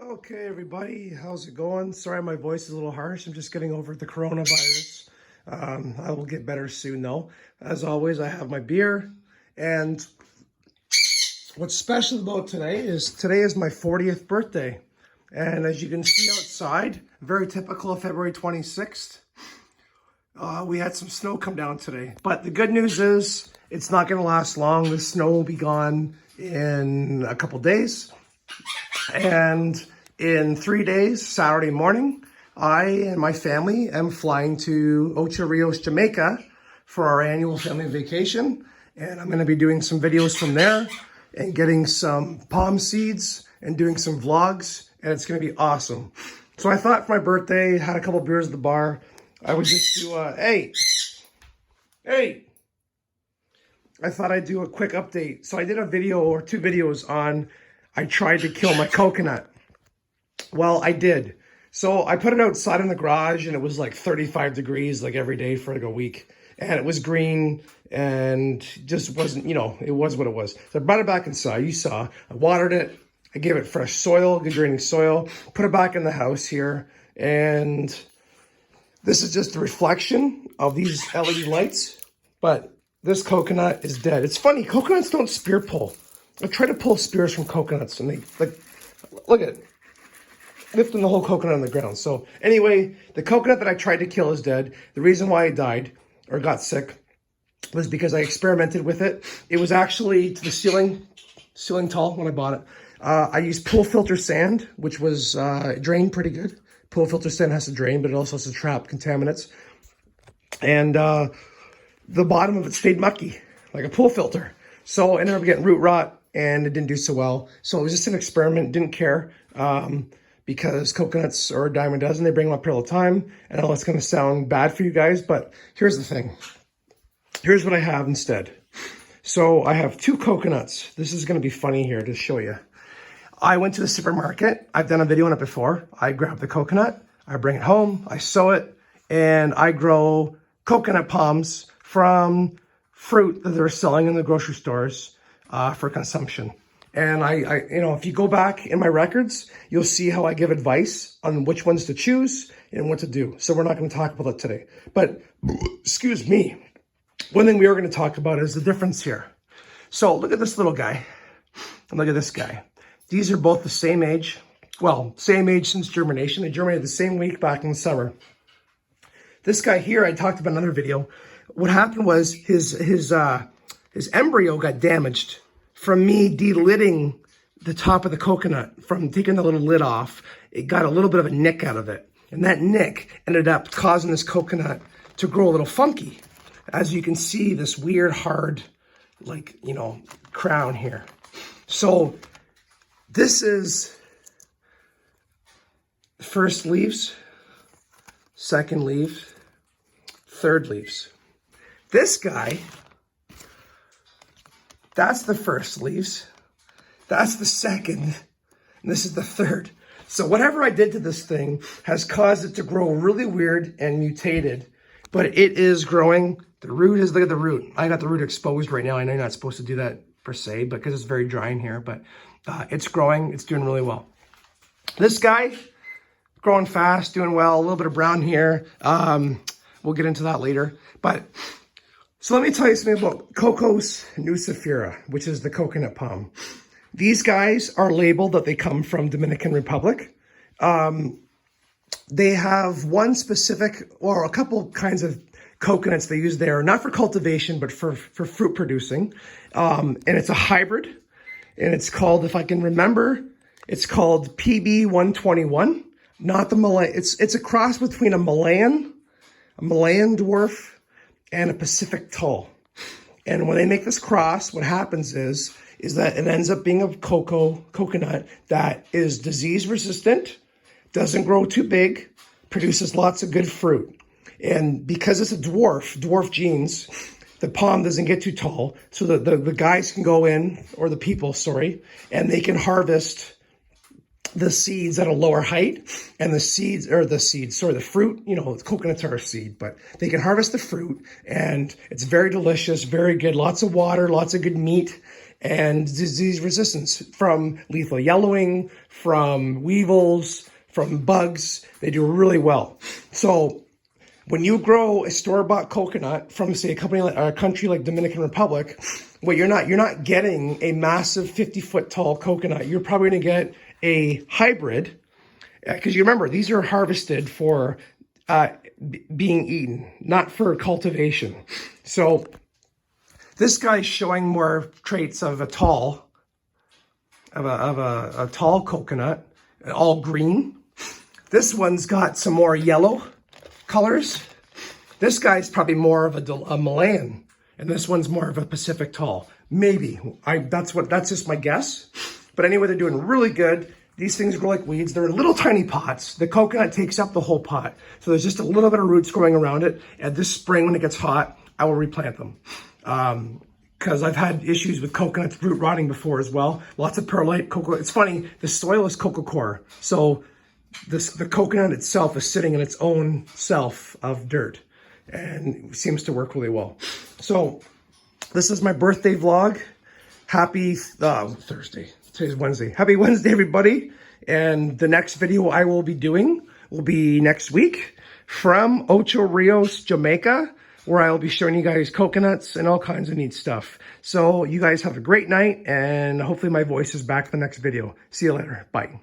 Okay, everybody, how's it going? Sorry, my voice is a little harsh. I'm just getting over the coronavirus. I will get better soon, though. As always, I have my beer. And what's special about today is my 40th birthday. And as you can see outside, very typical of February 26th, we had some snow come down today. But the good news is it's not going to last long. The snow will be gone in a couple days. And in 3 days, Saturday morning, I and my family am flying to Ocho Rios, Jamaica for our annual family vacation. And I'm going to be doing some videos from there and getting some palm seeds and doing some vlogs. And it's going to be awesome. So I thought for my birthday, had a couple beers at the bar, I would just do hey. I thought I'd do a quick update. So I did a video or two videos on I tried to kill my coconut. Well, I did. So I put it outside in the garage and it was like 35 degrees like every day for like a week. And it was green and just wasn't, it was what it was. So I brought it back inside. You saw, I watered it. I gave it fresh soil, good draining soil, put it back in the house here. And this is just a reflection of these LED lights. But this coconut is dead. It's funny, coconuts don't spear pull. I try to pull spears from coconuts and they, look at it. Lifting the whole coconut on the ground. So anyway, the coconut that I tried to kill is dead. The reason why I died or got sick was because I experimented with it. It was actually to the ceiling tall when I bought it. I used pool filter sand, which was drained pretty good. Pool filter sand has to drain, but it also has to trap contaminants. And the bottom of it stayed mucky, like a pool filter. So I ended up getting root rot and it didn't do so well. So it was just an experiment, didn't care. Because coconuts are a dime a dozen. They bring them up here all the time. And I know it's going to sound bad for you guys, but here's the thing. Here's what I have instead. So I have two coconuts. This is going to be funny here to show you. I went to the supermarket. I've done a video on it before. I grab the coconut. I bring it home. I sow it. And I grow coconut palms from fruit that they're selling in the grocery stores for consumption. And I if you go back in my records, you'll see how I give advice on which ones to choose and what to do. So we're not going to talk about that today. But, excuse me, one thing we are going to talk about is the difference here. So look at this little guy and look at this guy. These are both the same age. Well, same age since germination. They germinated the same week back in the summer. This guy here, I talked about in another video. What happened was his embryo got damaged from me delidding the top of the coconut, from taking the little lid off. It got a little bit of a nick out of it. And that nick ended up causing this coconut to grow a little funky. As you can see, this weird, hard, crown here. So this is first leaves, second leaves, third leaves. This guy, that's the first leaves. That's the second. And this is the third. So whatever I did to this thing has caused it to grow really weird and mutated. But it is growing. The root is, look at the root. I got the root exposed right now. I know you're not supposed to do that per se, because it's very dry in here. But it's growing. It's doing really well. This guy, growing fast, doing well. A little bit of brown here. We'll get into that later. But so let me tell you something about Cocos nucifera, which is the coconut palm. These guys are labeled that they come from Dominican Republic. They have one specific, or a couple kinds of coconuts they use there, not for cultivation, but for fruit producing. And it's a hybrid. And it's called, if I can remember, it's called PB121. Not the Malayan. It's a cross between a Malayan dwarf, and a Pacific Tull. And when they make this cross, what happens is that it ends up being a coconut that is disease resistant, doesn't grow too big, produces lots of good fruit. And because it's a dwarf genes, the palm doesn't get too tall. So the guys can go in, or the people, sorry, and they can harvest the seeds at a lower height, and the fruit, coconuts are a seed, but they can harvest the fruit, and it's very delicious, very good, lots of water, lots of good meat, and disease resistance from lethal yellowing, from weevils, from bugs. They do really well. So when you grow a store-bought coconut from, say, a country like Dominican Republic, well, you're not getting a massive 50-foot tall coconut. You're probably going to get a hybrid, because you remember these are harvested for being eaten, not for cultivation. So this guy's showing more traits of a tall coconut, all green. This one's got some more yellow colors. This guy's probably more of a Malayan, and this one's more of a Pacific tall. Maybe. That's just my guess. But anyway, they're doing really good. These things grow like weeds. They're in little tiny pots. The coconut takes up the whole pot. So there's just a little bit of roots growing around it. And this spring, when it gets hot, I will replant them. Because I've had issues with coconuts root rotting before as well. Lots of perlite, cocoa. It's funny, the soil is coco coir. So the coconut itself is sitting in its own self of dirt, and it seems to work really well. So this is my birthday vlog. Happy Thursday. Today's Wednesday. Happy Wednesday, everybody. And the next video I will be doing will be next week from Ocho Rios, Jamaica, where I will be showing you guys coconuts and all kinds of neat stuff. So you guys have a great night, and hopefully my voice is back in the next video. See you later. Bye.